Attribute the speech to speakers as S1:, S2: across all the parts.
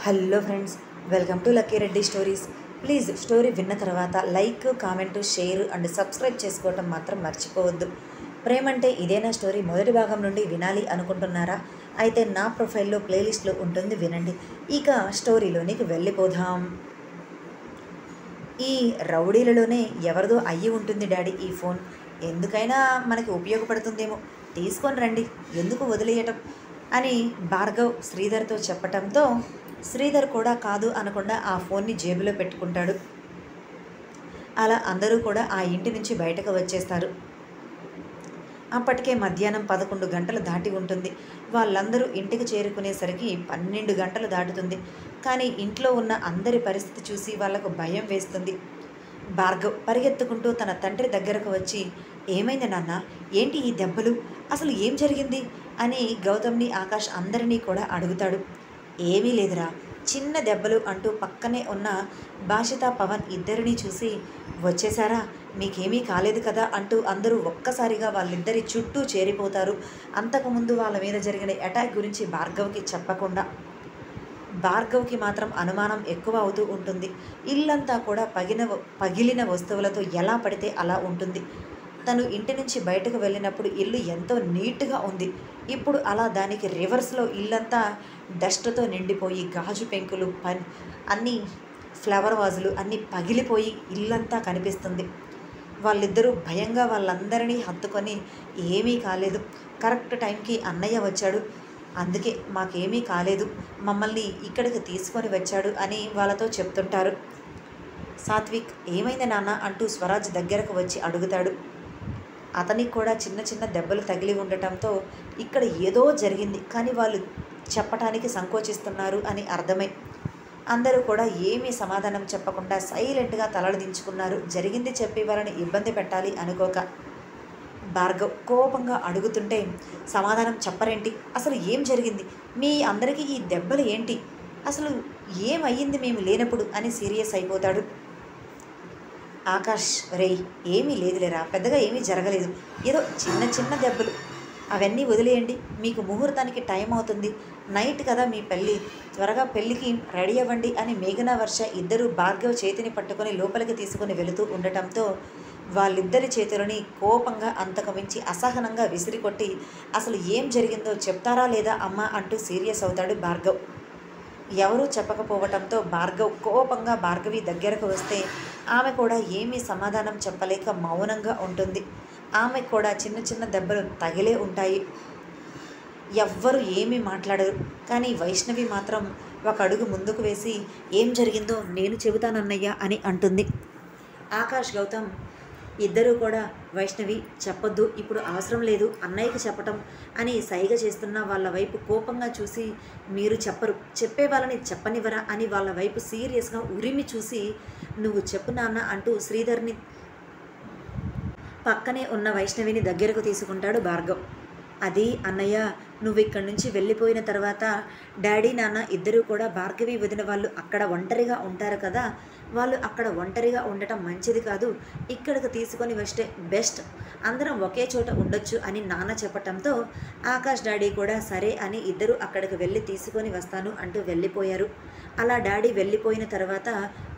S1: Hello friends, welcome to lucky Reddy stories. Please story విన్న తర్వాత like, comment, share and subscribe చేసుకోవటం మాత్రం మర్చిపోవద్దు. ప్రేమంటే ఇదేనా స్టోరీ మొదటి భాగం నుండి వినాలి అనుకుంటున్నారా? అయితే నా ప్రొఫైల్లో ప్లేలిస్ట్లో ఉంటుంది, వినండి. ఇక స్టోరీలోనికి వెళ్ళిపోదాం. ఈ రౌడీలలోనే ఎవరిదో అయ్యి ఉంటుంది డాడీ ఈ ఫోన్. ఎందుకైనా మనకి ఉపయోగపడుతుందేమో, తీసుకొని రండి, ఎందుకు వదిలేయటం అని భార్గవ్ శ్రీధర్తో చెప్పటంతో శ్రీధర్ కూడా కాదు అనకుండా ఆ ఫోన్ని జేబులో పెట్టుకుంటాడు. అలా అందరూ కూడా ఆ ఇంటి నుంచి బయటకు వచ్చేస్తారు. అప్పటికే మధ్యాహ్నం 11 గంటలు దాటి ఉంటుంది. వాళ్ళందరూ ఇంటికి చేరుకునేసరికి 12 గంటలు దాటుతుంది. కానీ ఇంట్లో ఉన్న అందరి పరిస్థితి చూసి వాళ్లకు భయం వేస్తుంది. భార్గవ్ పరిగెత్తుకుంటూ తన తండ్రి దగ్గరకు వచ్చి, ఏమైంది నాన్న, ఏంటి ఈ దెబ్బలు, అసలు ఏం జరిగింది అని గౌతమ్ని, ఆకాష్ అందరినీ కూడా అడుగుతాడు. ఏమీ లేదురా, చిన్న దెబ్బలు అంటూ పక్కనే ఉన్న భాషిత, పవన్ ఇద్దరినీ చూసి, వచ్చేసారా, మీకేమీ కాలేదు కదా అంటూ అందరూ ఒక్కసారిగా వాళ్ళిద్దరి చుట్టూ చేరిపోతారు. అంతకుముందు వాళ్ళ మీద జరిగిన అటాక్ గురించి భార్గవ్కి చెప్పకుండా. భార్గవ్కి మాత్రం అనుమానం ఎక్కువ అవుతూ ఉంటుంది. ఇల్లంతా కూడా పగిలిన వస్తువులతో ఎలా పడితే అలా ఉంటుంది. తను ఇంటి నుంచి బయటకు వెళ్ళినప్పుడు ఇల్లు ఎంతో నీట్గా ఉంది. ఇప్పుడు అలా దానికి రివర్స్లో ఇల్లంతా డస్ట్తో నిండిపోయి, గాజు పెంకులు, అన్నీ ఫ్లవర్ వాజులు అన్నీ పగిలిపోయి ఇల్లంతా కనిపిస్తుంది. వాళ్ళిద్దరూ భయంగా వాళ్ళందరినీ హత్తుకొని, ఏమీ కాలేదు, కరెక్ట్ టైంకి అన్నయ్య వచ్చాడు, అందుకే మాకేమీ కాలేదు, మమ్మల్ని ఇక్కడికి తీసుకొని వచ్చాడు అని వాళ్ళతో చెప్తుంటారు. సాత్విక్, ఏమైంది నాన్న అంటూ స్వరాజ్ దగ్గరకు వచ్చి అడుగుతాడు. అతనికి కూడా చిన్న చిన్న దెబ్బలు తగిలి ఉండటంతో ఇక్కడ ఏదో జరిగింది, కానీ వాళ్ళు చెప్పటానికి సంకోచిస్తున్నారు అని అర్థమై అందరూ కూడా ఏమీ సమాధానం చెప్పకుండా సైలెంట్గా తలలు దించుకున్నారు. జరిగింది చెప్పి వాళ్ళని ఇబ్బంది పెట్టాలి అనుకోక. భార్గవ్ కోపంగా అడుగుతుంటే, సమాధానం చెప్పరేంటి, అసలు ఏం జరిగింది, మీ అందరికీ ఈ దెబ్బలు ఏంటి, అసలు ఏమయ్యింది మేము లేనప్పుడు అని సీరియస్ అయిపోతాడు. ఆకాష్, రేయ్, ఏమీ లేదులేరా, పెద్దగా ఏమీ జరగలేదు, ఏదో చిన్న చిన్న దెబ్బలు, అవన్నీ వదిలేయండి, మీకు ముహూర్తానికి టైం అవుతుంది, నైట్ కదా మీ పెళ్ళి, త్వరగా పెళ్ళికి రెడీ అవ్వండి అని మేఘనా, వర్ష ఇద్దరు భార్గవ్ చేతిని పట్టుకొని లోపలికి తీసుకొని వెళుతూ ఉండటంతో వాళ్ళిద్దరి చేతులని కోపంగా, అంతకుమించి అసహనంగా విసిరికొట్టి, అసలు ఏం జరిగిందో చెప్తారా లేదా అమ్మా అంటూ సీరియస్ అవుతాడు భార్గవ్. ఎవరూ చెప్పకపోవటంతో భార్గవ్ కోపంగా భార్గవి దగ్గరకు వస్తే ఆమె కూడా ఏమీ సమాధానం చెప్పలేక మౌనంగా ఉంటుంది. ఆమెకు కూడా చిన్న చిన్న దెబ్బలు తగిలే ఉంటాయి. ఎవ్వరూ ఏమీ మాట్లాడరు. కానీ వైష్ణవి మాత్రం ఒక అడుగు ముందుకు వేసి, ఏం జరిగిందో నేను చెబుతానన్నయ్య అని అంటుంది. ఆకాష్, గౌతమ్ ఇద్దరూ కూడా, వైష్ణవి చెప్పొద్దు, ఇప్పుడు అవసరం లేదు, అన్నయ్యకి చెప్పటం అని సైగ చేస్తున్న వాళ్ళ వైపు కోపంగా చూసి, మీరు చెప్పరు, చెప్పే వాళ్ళని చెప్పనివ్వరా అని వాళ్ళ వైపు సీరియస్గా ఉరిమి చూసి, నువ్వు చెప్పు నాన్న అంటూ శ్రీధర్ని పక్కనే ఉన్న వైష్ణవిని దగ్గరకు తీసుకుంటాడు భార్గవ్. అది అన్నయ్య, నువ్వు ఇక్కడి నుంచి వెళ్ళిపోయిన తర్వాత డాడీ, నాన్న ఇద్దరూ కూడా భార్గవి వదిన వాళ్ళు అక్కడ ఒంటరిగా ఉంటారు కదా, వాళ్ళు అక్కడ ఒంటరిగా ఉండటం మంచిది కాదు, ఇక్కడికి తీసుకొని వస్తే బెస్ట్, అందరం ఒకే చోట ఉండొచ్చు అని నాన్న చెప్పటంతో ఆకాష్ డాడీ కూడా సరే అని ఇద్దరు అక్కడికి వెళ్ళి తీసుకొని వస్తాను అంటూ వెళ్ళిపోయారు. అలా డాడీ వెళ్ళిపోయిన తర్వాత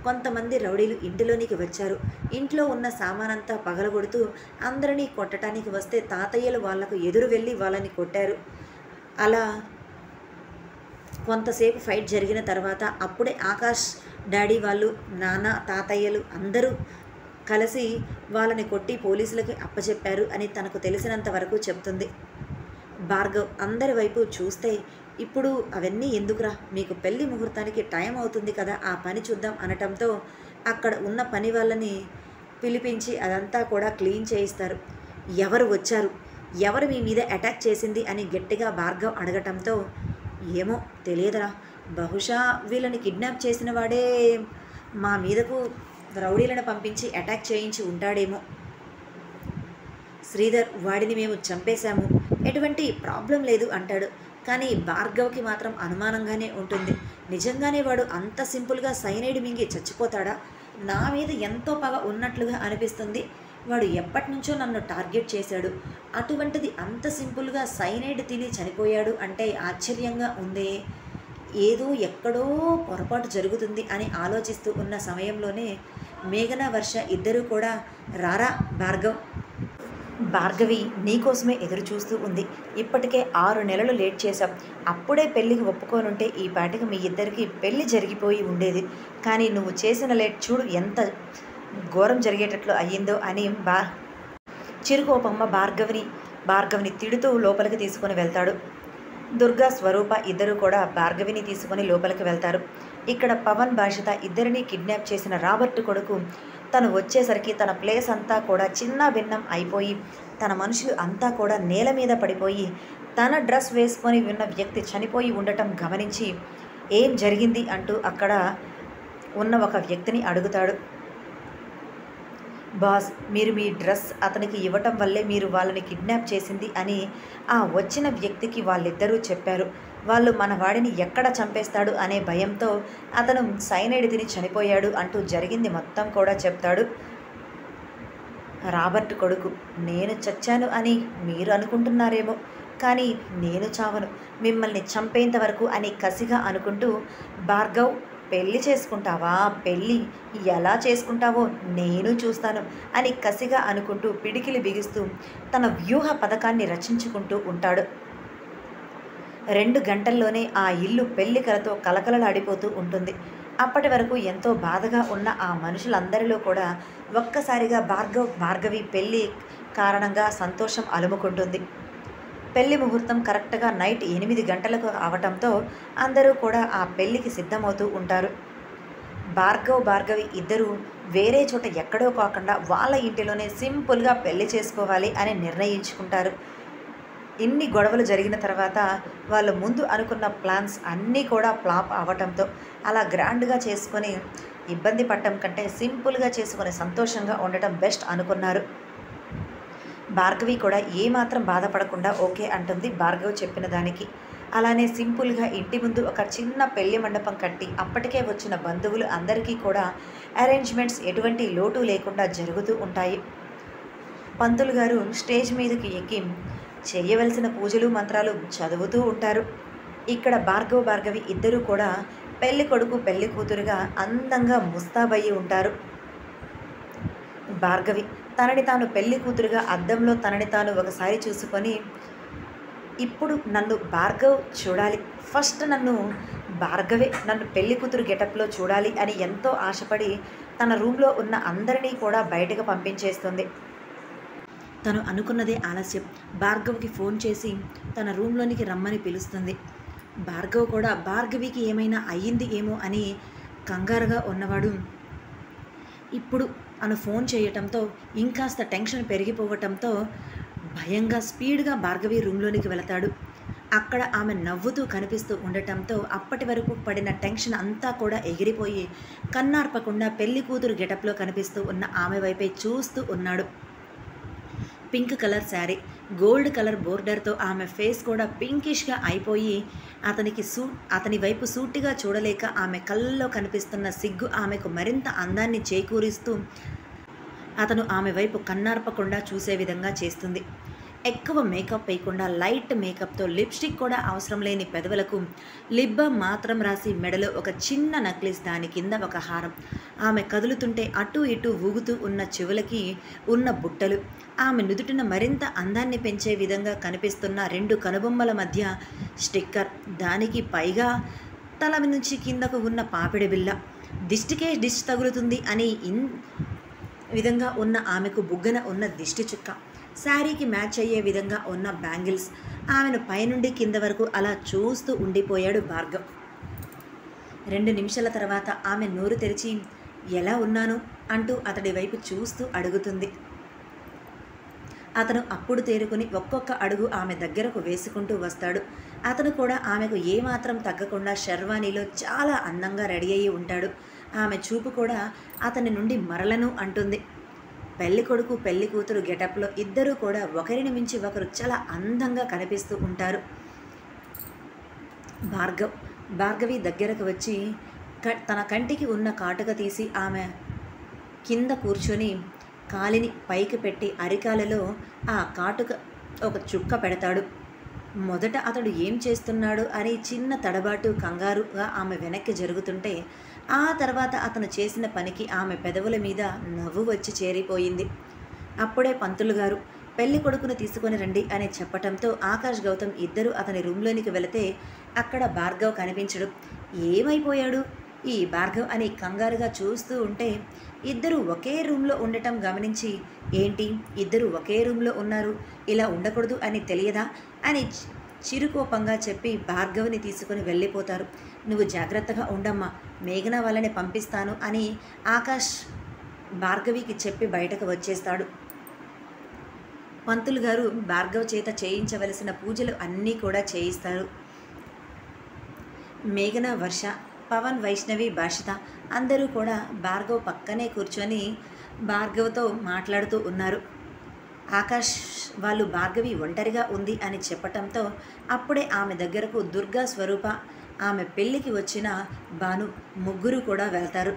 S1: కొంతమంది రౌడీలు ఇంటిలోనికి వచ్చారు. ఇంట్లో ఉన్న సామానంతా పగలగొడుతూ అందరినీ కొట్టడానికి వస్తే తాతయ్యలు వాళ్లకు ఎదురు వెళ్ళి వాళ్ళని కొట్టారు. అలా కొంతసేపు ఫైట్ జరిగిన తర్వాత అప్పుడే ఆకాష్ డాడీ వాళ్ళు, నాన్న, తాతయ్యలు అందరూ కలిసి వాళ్ళని కొట్టి పోలీసులకి అప్పచెప్పారు అని తనకు తెలిసినంత వరకు చెప్తుంది. భార్గవ్ అందరి వైపు చూస్తే, ఇప్పుడు అవన్నీ ఎందుకురా, మీకు పెళ్లి ముహూర్తానికి టైం అవుతుంది కదా, ఆ పని చూద్దాం అనటంతో అక్కడ ఉన్న పని వాళ్ళని పిలిపించి అదంతా కూడా క్లీన్ చేయిస్తారు. ఎవరు వచ్చారు, ఎవరు మీ మీద అటాక్ చేసింది అని గట్టిగా భార్గవ్ అడగటంతో, ఏమో తెలియదురా, బహుశా వీళ్ళని కిడ్నాప్ చేసిన వాడే మా మీదకు రౌడీలను పంపించి అటాక్ చేయించి ఉంటాడేమో. శ్రీధర్, వాడిని మేము చంపేశాము, ఎటువంటి ప్రాబ్లం లేదు అంటాడు. కానీ భార్గవ్కి మాత్రం అనుమానంగానే ఉంటుంది. నిజంగానే వాడు అంత సింపుల్గా సైనైడ్ మింగి చచ్చిపోతాడా? నా మీద ఎంతో పగ ఉన్నట్లుగా అనిపిస్తుంది. వాడు ఎప్పటి నుంచో నన్ను టార్గెట్ చేశాడు, అటువంటిది అంత సింపుల్గా సైనైడ్ తిని చనిపోయాడు అంటే ఆశ్చర్యంగా ఉందే. ఏదో ఎక్కడో పొరపాటు జరుగుతుంది అని ఆలోచిస్తూ ఉన్న సమయంలోనే మేఘన వర్ష ఇద్దరూ కూడా రారా భార్గవ్, భార్గవి నీకోసమే ఎదురు చూస్తూ ఉంది. ఇప్పటికే 6 నెలలు లేట్ చేశాం. అప్పుడే పెళ్ళికి ఒప్పుకోనుంటే ఈ పాటికి మీ ఇద్దరికి పెళ్ళి జరిగిపోయి ఉండేది. కానీ నువ్వు చేసిన లేట్ చూడు ఎంత ఘోరం జరిగేటట్లు అయ్యిందో అని చిరుకోపమ్మ భార్గవిని తిడుతూ లోపలికి తీసుకొని వెళ్తాడు. దుర్గా స్వరూప ఇద్దరు కూడా భార్గవిని తీసుకొని లోపలికి వెళ్తారు. ఇక్కడ పవన్ భాషిత ఇద్దరిని కిడ్నాప్ చేసిన రాబర్ట్ కొడుకు తను వచ్చేసరికి తన ప్లేస్ అంతా కూడా చిన్న భిన్నం అయిపోయి తన మనుషులు అంతా కూడా నేల మీద పడిపోయి తన డ్రెస్ వేసుకొని ఉన్న వ్యక్తి చనిపోయి ఉండటం గమనించి ఏం జరిగింది అంటూ అక్కడ ఉన్న ఒక వ్యక్తిని అడుగుతాడు. బాస్, మీరు మీ డ్రెస్ అతనికి ఇవ్వటం వల్లే మీరు వాళ్ళని కిడ్నాప్ చేసింది అని ఆ వచ్చిన వ్యక్తికి వాళ్ళిద్దరూ చెప్పారు. వాళ్ళు మన వాడిని ఎక్కడ చంపేస్తాడు అనే భయంతో అతను సైనైడ్ తిని చనిపోయాడు అంటూ జరిగింది మొత్తం కూడా చెప్తాడు రాబర్ట్ కొడుకు. నేను చచ్చాను అని మీరు అనుకుంటున్నారేమో, కానీ నేను చావను, మిమ్మల్ని చంపేంత వరకు అని కసిగా అనుకుంటూ భార్గవ్ పెళ్ళి చేసుకుంటావా, పెళ్ళి ఎలా చేసుకుంటావో నేను చూస్తాను అని కసిగా అనుకుంటూ పిడికిలి బిగిస్తూ తన వ్యూహ పథకాన్ని రచించుకుంటూ ఉంటాడు. 2 గంటల్లోనే ఆ ఇల్లు పెళ్లి కలతో కలకలలాడిపోతూ ఉంటుంది. అప్పటి వరకు ఎంతో బాధగా ఉన్న ఆ మనుషులందరిలో కూడా ఒక్కసారిగా భార్గవి పెళ్ళి కారణంగా సంతోషం అలుముకుంటుంది. పెళ్లి ముహూర్తం కరెక్ట్గా నైట్ 8 గంటలకు అవటంతో అందరూ కూడా ఆ పెళ్లికి సిద్ధమవుతూ ఉంటారు. భార్గవి ఇద్దరూ వేరే చోట ఎక్కడో కాకుండా వాళ్ళ ఇంటిలోనే సింపుల్గా పెళ్లి చేసుకోవాలి అని నిర్ణయించుకుంటారు. ఇన్ని గొడవలు జరిగిన తర్వాత వాళ్ళు ముందు అనుకున్న ప్లాన్స్ అన్నీ కూడా ఫ్లాప్ అవ్వటంతో అలా గ్రాండ్గా చేసుకొని ఇబ్బంది పడటం కంటే సింపుల్గా చేసుకొని సంతోషంగా ఉండటం బెస్ట్ అనుకున్నారు. భార్గవి కూడా ఏమాత్రం బాధపడకుండా ఓకే అంటుంది భార్గవ్ చెప్పిన దానికి. అలానే సింపుల్గా ఇంటి ముందు ఒక చిన్న పెళ్లి మండపం కట్టి అప్పటికే వచ్చిన బంధువులు అందరికీ కూడా అరేంజ్మెంట్స్ ఎటువంటి లోటు లేకుండా జరుగుతూ ఉంటాయి. పంతులు గారు స్టేజ్ మీదకి ఎక్కి చేయవలసిన పూజలు మంత్రాలు చదువుతూ ఉంటారు. ఇక్కడ భార్గవి ఇద్దరూ కూడా పెళ్లి కొడుకు పెళ్లి కూతురుగా అందంగా ముస్తాబయ్యి ఉంటారు. భార్గవి తనని తాను పెళ్లి కూతురుగా అద్దంలో తనని తాను ఒకసారి చూసుకొని ఇప్పుడు నన్ను భార్గవ్ చూడాలి, ఫస్ట్ భార్గవే నన్ను పెళ్లి కూతురు గెటప్లో చూడాలి అని ఎంతో ఆశపడి తన రూమ్లో ఉన్న అందరినీ కూడా బయటకు పంపించేస్తుంది. తను అనుకున్నదే ఆలస్యం. భార్గవ్కి ఫోన్ చేసి తన రూమ్లోనికి రమ్మని పిలుస్తుంది. భార్గవ్ కూడా భార్గవికి ఏమైనా అయ్యింది ఏమో అని కంగారుగా ఉన్నవాడు ఇప్పుడు అను ఫోన్ చేయటంతో ఇంకాస్త టెన్షన్ పెరిగిపోవటంతో భయంగా స్పీడ్గా భార్గవి రూమ్లోనికి వెళతాడు. అక్కడ ఆమె నవ్వుతూ కనిపిస్తూ ఉండటంతో అప్పటి వరకు పడిన టెన్షన్ అంతా కూడా ఎగిరిపోయి కన్నార్పకుండా పెళ్లి కూతురు గెటప్లో కనిపిస్తూ ఉన్న ఆమె వైపే చూస్తూ ఉన్నాడు. Pink colour sari, gold colour బోర్డర్తో ఆమె ఫేస్ కూడా పింకిష్గా అయిపోయి అతని వైపు సూటిగా చూడలేక ఆమె కళ్ళల్లో కనిపిస్తున్న సిగ్గు ఆమెకు మరింత అందాన్ని చేకూరిస్తూ అతను ఆమె వైపు కన్నార్పకుండా చూసే విధంగా చేస్తుంది. ఎక్కువ మేకప్ వేయకుండా లైట్ మేకప్తో లిప్స్టిక్ కూడా అవసరం లేని పెదవులకు లిప్ బామ్ మాత్రం రాసి మెడలో ఒక చిన్న నెక్లెస్, దాని కింద ఒక హారం, ఆమె కదులుతుంటే అటు ఇటు ఊగుతూ ఉన్న చెవులకి ఉన్న బుట్టలు, ఆమె నుదుటిన మరింత అందాన్ని పెంచే విధంగా కనిపిస్తున్న 2 కనుబొమ్మల మధ్య స్టిక్కర్, దానికి పైగా తల నుంచి కిందకు ఉన్న పాపిడి బిల్ల, దిష్టికే దిష్టి తగులుతుంది అని విధంగా ఉన్న ఆమెకు బుగ్గన ఉన్న దిష్టి చుక్క, శారీకి మ్యాచ్ అయ్యే విధంగా ఉన్న బ్యాంగిల్స్, ఆమెను పైనుండి కింద వరకు అలా చూస్తూ ఉండిపోయాడు భార్గవ్. 2 నిమిషాల తర్వాత ఆమె నోరు తెరిచి ఎలా ఉన్నాను అంటూ అతడి వైపు చూస్తూ అడుగుతుంది. అతను అప్పుడు తేరుకుని ఒక్కొక్క అడుగు ఆమె దగ్గరకు వేసుకుంటూ వస్తాడు. అతను కూడా ఆమెకు ఏమాత్రం తగ్గకుండా శర్వానీలో చాలా అందంగా రెడీ అయ్యి ఉంటాడు. ఆమె చూపు కూడా అతని నుండి మరలను అంటుంది. పెళ్లి కొడుకు పెళ్లి కూతురు గెటప్లో ఇద్దరూ కూడా ఒకరిని మించి ఒకరు చాలా అందంగా కనిపిస్తూ ఉంటారు. భార్గవి దగ్గరకు వచ్చి తన కంటికి ఉన్న కాటుక తీసి ఆమె కింద కూర్చొని కాలిని పైకి పెట్టి అరికాలలో ఆ కాటుక ఒక చుక్క పెడతాడు. మొదట అతడు ఏం చేస్తున్నాడు అని చిన్న తడబాటు కంగారుగా ఆమె వెనక్కి జరుగుతుంటే ఆ తర్వాత అతను చేసిన పనికి ఆమె పెదవుల మీద నవ్వు వచ్చి చేరిపోయింది. అప్పుడే పంతులు గారు పెళ్లి కొడుకును తీసుకొని రండి అని చెప్పటంతో ఆకాష్ గౌతమ్ ఇద్దరు అతని రూమ్లోనికి వెళితే అక్కడ భార్గవ్ కనిపించడు. ఏమైపోయాడు ఈ భార్గవ్ అని కంగారుగా చూస్తూ ఉంటే ఇద్దరు ఒకే రూమ్లో ఉండటం గమనించి ఏంటి ఇద్దరు ఒకే రూమ్లో ఉన్నారు, ఇలా ఉండకూడదు అని తెలియదా అని చిరుకోపంగా చెప్పి భార్గవ్ని తీసుకుని వెళ్ళిపోతారు. నువ్వు జాగ్రత్తగా ఉండమ్మా, మేఘన వాళ్ళని పంపిస్తాను అని ఆకాష్ భార్గవికి చెప్పి బయటకు వచ్చేస్తాడు. పంతులు గారు భార్గవ్ చేత చేయించవలసిన పూజలు అన్నీ కూడా చేయిస్తారు. మేఘన, వర్ష, పవన్, వైష్ణవి, భాషిత అందరూ కూడా భార్గవ్ పక్కనే కూర్చొని భార్గవ్తో మాట్లాడుతూ ఉన్నారు. ఆకాష్ వాళ్ళు భార్గవి ఒంటరిగా ఉంది అని చెప్పటంతో అప్పుడే ఆమె దగ్గరకు దుర్గా, స్వరూప, ఆమె పెళ్ళికి వచ్చిన భాను ముగ్గురు కూడా వెళ్తారు.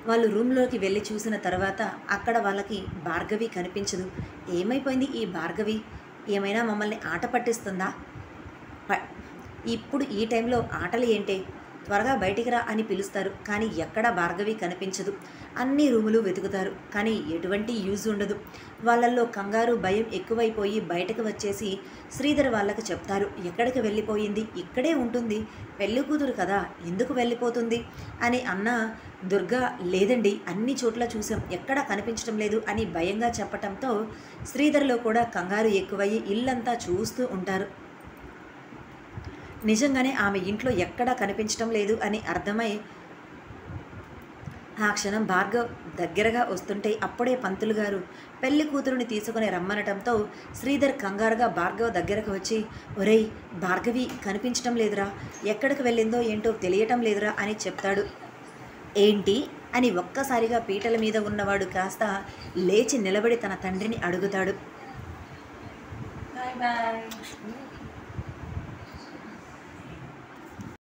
S1: వాళ్ళు రూమ్లోకి వెళ్ళి చూసిన తర్వాత అక్కడ వాళ్ళకి భార్గవి కనిపించదు. ఏమైపోయింది ఈ భార్గవి, ఏమైనా మమ్మల్ని ఆట పట్టిస్తుందా? ఇప్పుడు ఈ టైంలో ఆటలు ఏంటే, త్వరగా బయటికి రా అని పిలుస్తారు. కానీ ఎక్కడా భార్గవి కనిపించదు. అన్ని రూములు వెతుకుతారు కానీ ఎటువంటి యూజ్ ఉండదు. వాళ్ళల్లో కంగారు, భయం ఎక్కువైపోయి బయటకు వచ్చేసి శ్రీధర్ వాళ్ళకి చెప్తారు. ఎక్కడికి వెళ్ళిపోయింది, ఇక్కడే ఉంటుంది, పెళ్లి కూతురు కదా ఎందుకు వెళ్ళిపోతుంది అని అన్న దుర్గా లేదండి అన్ని చోట్ల చూసాం ఎక్కడా కనిపించడం లేదు అని భయంగా చెప్పటంతో శ్రీధర్లో కూడా కంగారు ఎక్కువయ్యి ఇల్లంతా చూస్తూ ఉంటారు. నిజంగానే ఆమె ఇంట్లో ఎక్కడా కనిపించడం లేదు అని అర్థమై ఆ క్షణం భార్గవ్ దగ్గరగా వస్తుంటే అప్పుడే పంతులు గారు పెళ్లి కూతురుని తీసుకుని రమ్మనటంతో శ్రీధర్ కంగారుగా భార్గవ్ దగ్గరకు వచ్చి ఒరేయ్ భార్గవి కనిపించడం లేదురా, ఎక్కడికి వెళ్ళిందో ఏంటో తెలియటం లేదురా అని చెప్తాడు. ఏంటి అని ఒక్కసారిగా పీటల మీద ఉన్నవాడు కాస్త లేచి నిలబడి తన తండ్రిని అడుగుతాడు.
S2: Bye bye.